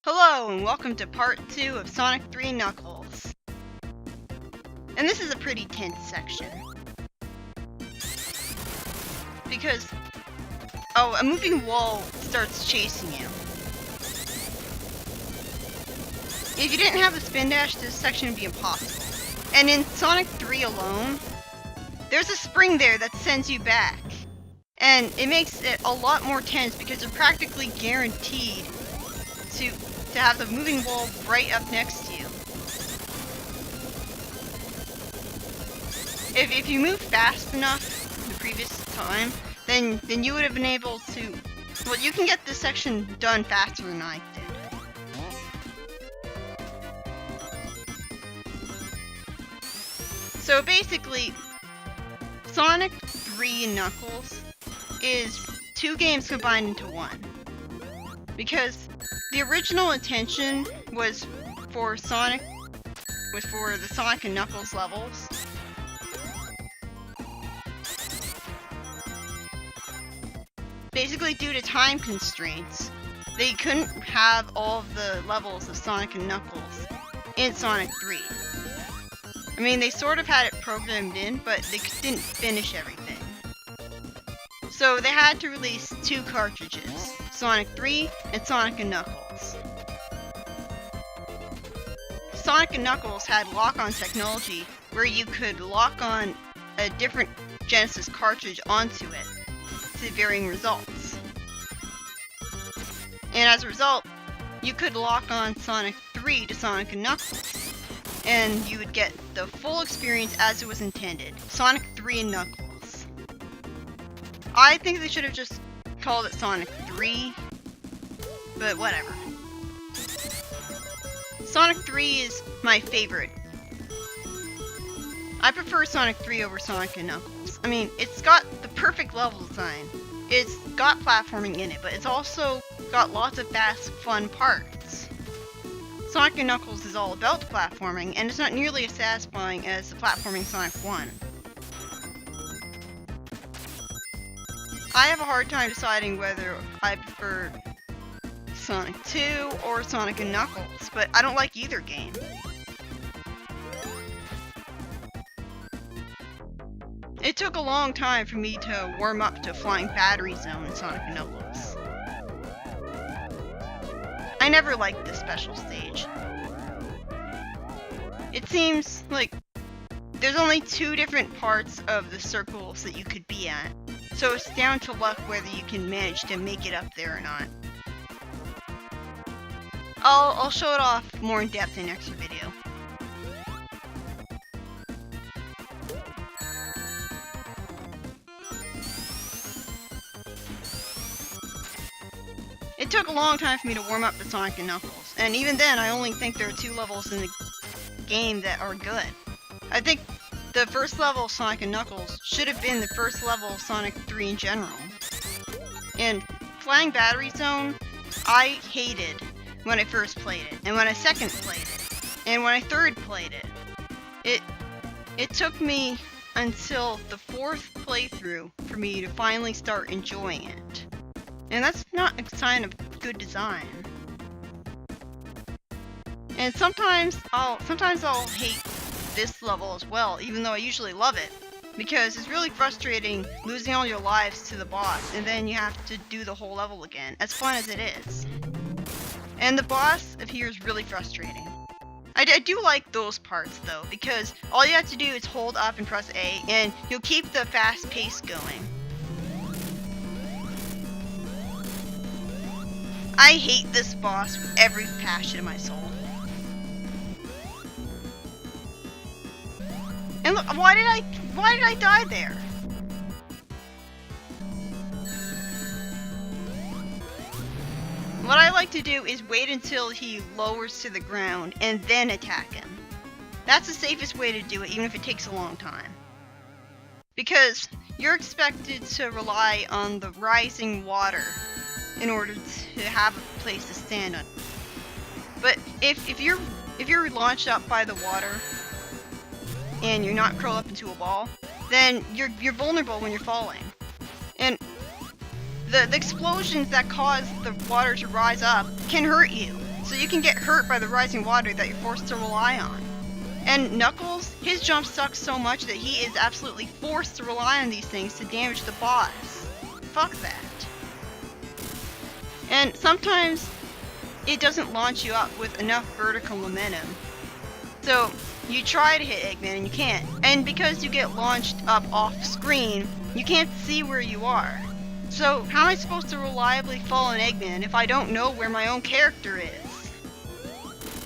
Hello and welcome to part 2 of Sonic 3 Knuckles. And this is a pretty tense section. Because, a moving wall starts chasing you. If you didn't have the spin dash, this section would be impossible. And in Sonic 3 alone, there's a spring there that sends you back. And it makes it a lot more tense because you're practically guaranteed to have the moving wall right up next to you. If you move fast enough the previous time, then you would have been able to... Well, you can get this section done faster than I did. So basically, Sonic 3 and Knuckles is 2 games combined into one. Because the original intention was for the Sonic and Knuckles levels. Basically, due to time constraints, they couldn't have all of the levels of Sonic and Knuckles in Sonic 3. I mean, they sort of had it programmed in, but they didn't finish everything. So they had to release 2 cartridges, Sonic 3 and Sonic and Knuckles. Sonic and Knuckles had lock-on technology where you could lock on a different Genesis cartridge onto it to varying results. And as a result, you could lock on Sonic 3 to Sonic and Knuckles, and you would get the full experience as it was intended, Sonic 3 and Knuckles. I think they should have just called it Sonic 3, but whatever. Sonic 3 is my favorite. I prefer Sonic 3 over Sonic and Knuckles. I mean, it's got the perfect level design. It's got platforming in it, but it's also got lots of fast, fun parts. Sonic and Knuckles is all about platforming, and it's not nearly as satisfying as the platforming Sonic 1. I have a hard time deciding whether I prefer Sonic 2 or Sonic and Knuckles, but I don't like either game. It took a long time for me to warm up to Flying Battery Zone in Sonic and Knuckles. I never liked this special stage. It seems like there's only 2 different parts of the circles that you could be at. So it's down to luck whether you can manage to make it up there or not. I'll show it off more in depth in an extra video. It took a long time for me to warm up to Sonic and Knuckles, and even then I only think there are 2 levels in the game that are good. I think the first level of Sonic and Knuckles should have been the first level of Sonic 3 in general. And Flying Battery Zone, I hated when I first played it, and when I second played it, and when I third played it. It took me until the 4th playthrough for me to finally start enjoying it. And that's not a sign of good design. And sometimes I'll hate this level as well, even though I usually love it, because it's really frustrating losing all your lives to the boss and then you have to do the whole level again, as fun as it is. And the boss of here is really frustrating. I do like those parts though, because all you have to do is hold up and press A and you'll keep the fast pace going. I hate this boss with every passion in my soul. And look, why did I die there? What I like to do is wait until he lowers to the ground and then attack him. That's the safest way to do it, even if it takes a long time. Because you're expected to rely on the rising water in order to have a place to stand on. But if you're launched up by the water and you're not curled up into a ball, then you're vulnerable when you're falling. And the explosions that cause the water to rise up can hurt you. so you can get hurt by the rising water that you're forced to rely on. And Knuckles, his jump sucks so much that he is absolutely forced to rely on these things to damage the boss. Fuck that. And sometimes it doesn't launch you up with enough vertical momentum. So you try to hit Eggman and you can't. And because you get launched up off screen, you can't see where you are. So how am I supposed to reliably fall on Eggman if I don't know where my own character is?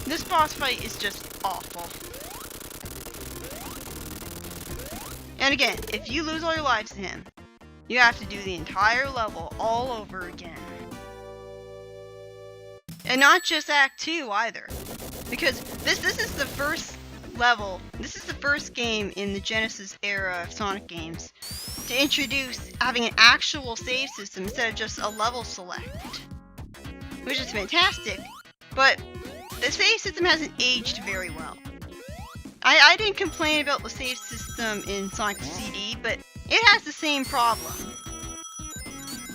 This boss fight is just awful. And again, if you lose all your lives to him, you have to do the entire level all over again. And not just Act 2 either. Because this is the first level, this is the first game in the Genesis era of Sonic games to introduce having an actual save system instead of just a level select. Which is fantastic, but the save system hasn't aged very well. I didn't complain about the save system in Sonic CD, but it has the same problem.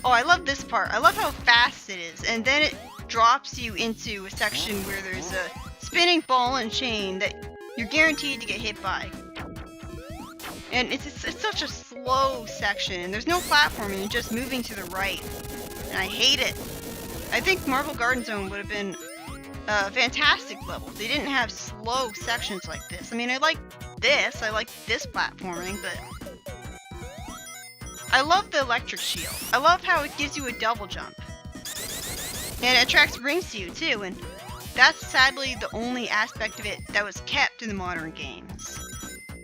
Oh, I love this part. I love how fast it is, and then it drops you into a section where there's a spinning ball and chain that you're guaranteed to get hit by. And it's such a slow section, and there's no platforming, you're just moving to the right. And I hate it. I think Marble Garden Zone would have been a fantastic level. They didn't have slow sections like this. I mean, I like this platforming, but I love the electric shield. I love how it gives you a double jump. And it attracts rings to you too, and that's sadly the only aspect of it that was kept in the modern games.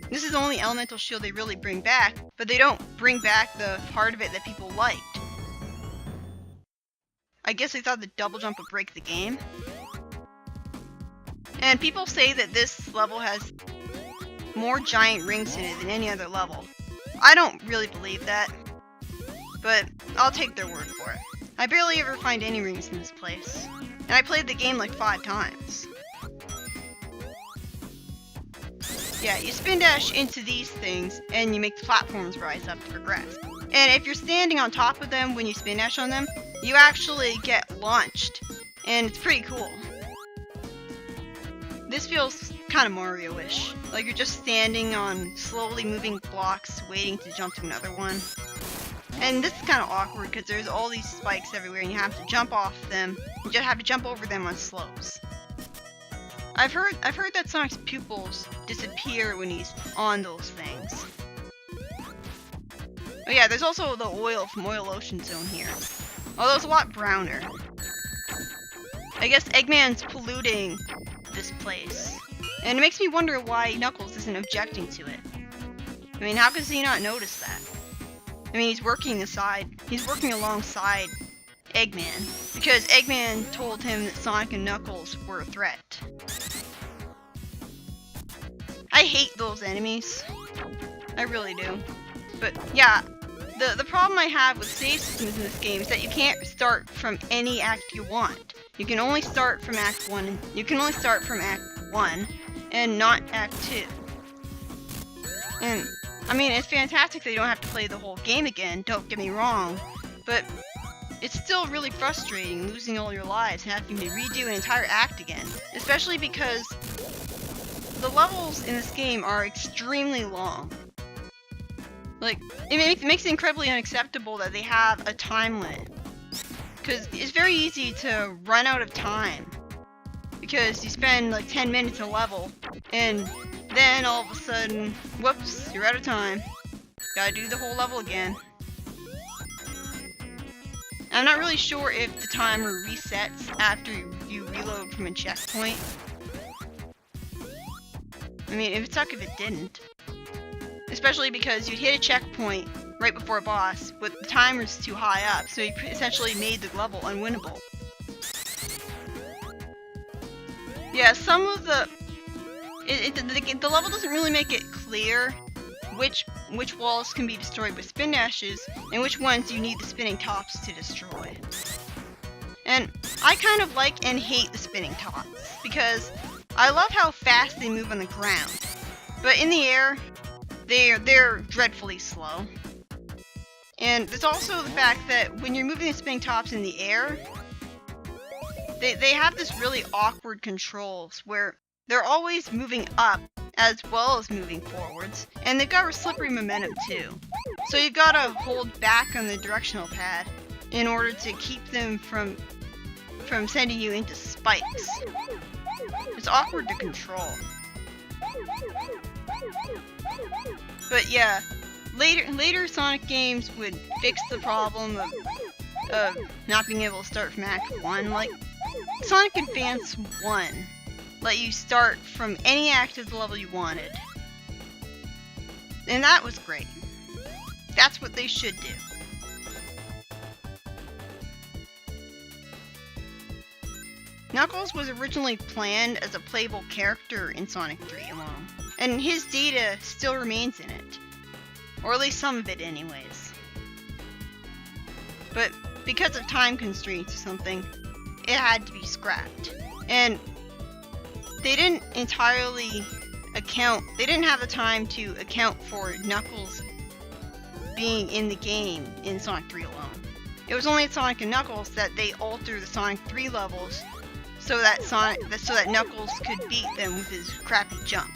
This is the only elemental shield they really bring back, but they don't bring back the part of it that people liked. I guess they thought the double jump would break the game. And people say that this level has more giant rings in it than any other level. I don't really believe that, but I'll take their word for it. I barely ever find any rings in this place, and I played the game like 5 times. Yeah, you spin dash into these things, and you make the platforms rise up to progress. And if you're standing on top of them when you spin dash on them, you actually get launched, and it's pretty cool. This feels kind of Mario-ish, like you're just standing on slowly moving blocks waiting to jump to another one. And this is kind of awkward because there's all these spikes everywhere and you have to jump off them. You just have to jump over them on slopes. I've heard that Sonic's pupils disappear when he's on those things. Oh yeah, there's also the oil from Oil Ocean Zone here, although it's a lot browner. I guess Eggman's polluting this place, and it makes me wonder why Knuckles isn't objecting to it. I mean, how could he not notice that? I mean, he's working alongside Eggman, because Eggman told him that Sonic and Knuckles were a threat. I hate those enemies. I really do. But yeah, the problem I have with save systems in this game is that you can't start from any act you want. You can only start from Act 1. You can only start from Act 1 and not Act 2. And I mean, it's fantastic that you don't have to play the whole game again, don't get me wrong, but it's still really frustrating losing all your lives and having to redo an entire act again, especially because the levels in this game are extremely long. Like, it makes it incredibly unacceptable that they have a time limit, because it's very easy to run out of time, because you spend like 10 minutes in a level, and then all of a sudden, whoops, you're out of time. Gotta do the whole level again. I'm not really sure if the timer resets after you reload from a checkpoint. I mean, it would suck if it didn't. Especially because you'd hit a checkpoint right before a boss, but the timer's too high up, so you essentially made the level unwinnable. Yeah, some of the level doesn't really make it clear which walls can be destroyed with spin dashes and which ones you need the spinning tops to destroy. And I kind of like and hate the spinning tops because I love how fast they move on the ground, but in the air they're dreadfully slow. And there's also the fact that when you're moving the spinning tops in the air, they have this really awkward controls where they're always moving up as well as moving forwards, and they've got slippery momentum too. So you've got to hold back on the directional pad in order to keep them from sending you into spikes. It's awkward to control. But yeah, later Sonic games would fix the problem of not being able to start from Act 1. Like, Sonic Advance 1 let you start from any act of the level you wanted. And that was great. That's what they should do. Knuckles was originally planned as a playable character in Sonic 3 alone, and his data still remains in it. Or at least some of it anyways. But because of time constraints or something, it had to be scrapped. And they didn't entirely they didn't have the time to account for Knuckles being in the game in Sonic 3 alone. It was only in Sonic and Knuckles that they altered the Sonic 3 levels so that Knuckles could beat them with his crappy jump.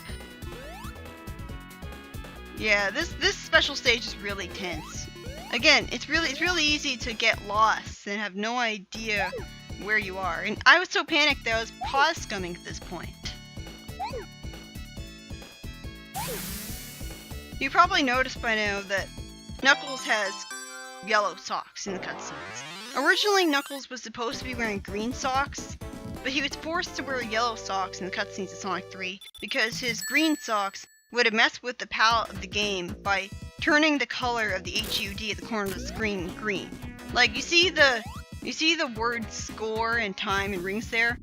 Yeah, this special stage is really tense. Again, it's really easy to get lost and have no idea where you are. And I was so panicked that I was pause scumming at this point. You probably noticed by now that Knuckles has yellow socks in the cutscenes. Originally, Knuckles was supposed to be wearing green socks, but he was forced to wear yellow socks in the cutscenes of Sonic 3 because his green socks would have messed with the palette of the game by turning the color of the HUD at the corner of the screen green. Like, you see the words score and time and rings there?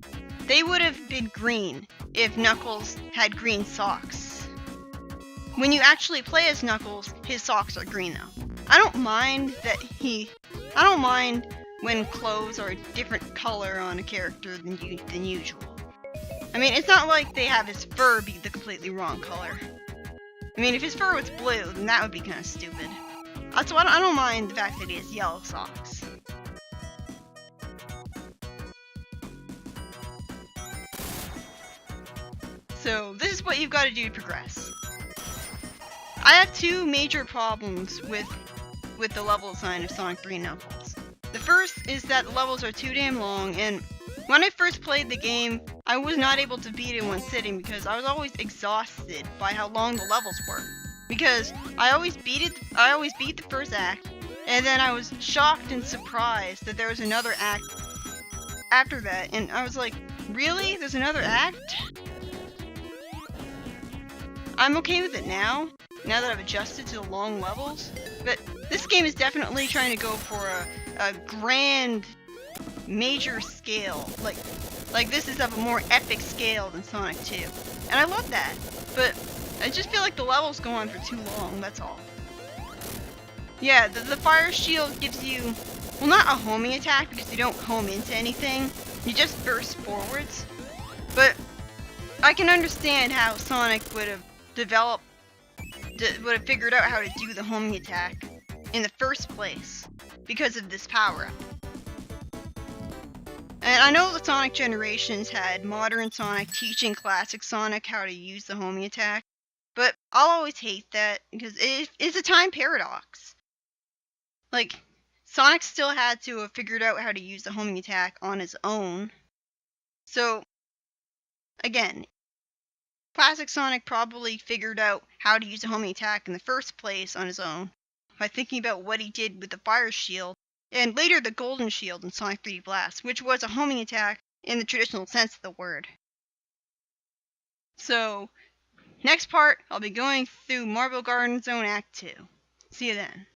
They would have been green if Knuckles had green socks. When you actually play as Knuckles, his socks are green though. I don't mind when clothes are a different color on a character than usual. I mean, it's not like they have his fur be the completely wrong color. I mean, if his fur was blue, then that would be kind of stupid. So I don't mind the fact that he has yellow socks. So this is what you've got to do to progress. I have two major problems with the level design of Sonic 3 Knuckles. The first is that the levels are too damn long, and when I first played the game, I was not able to beat it in one sitting because I was always exhausted by how long the levels were. Because I always beat the first act, and then I was shocked and surprised that there was another act after that, and I was like, really? There's another act? I'm okay with it now that I've adjusted to the long levels, but this game is definitely trying to go for a grand, major scale. Like this is of a more epic scale than Sonic 2. And I love that, but I just feel like the levels go on for too long, that's all. Yeah, the fire shield gives you, well, not a homing attack because you don't home into anything, you just burst forwards. But I can understand how Sonic would have figured out how to do the homing attack in the first place because of this power-up. And I know the Sonic generations had modern Sonic teaching classic Sonic how to use the homing attack, but I'll always hate that because it's a time paradox. Like, Sonic still had to have figured out how to use the homing attack on his own. So, again, classic Sonic probably figured out how to use the homing attack in the first place on his own by thinking about what he did with the fire shield, and later the golden shield in Sonic 3D Blast, which was a homing attack in the traditional sense of the word. So, next part, I'll be going through Marble Garden Zone Act 2. See you then.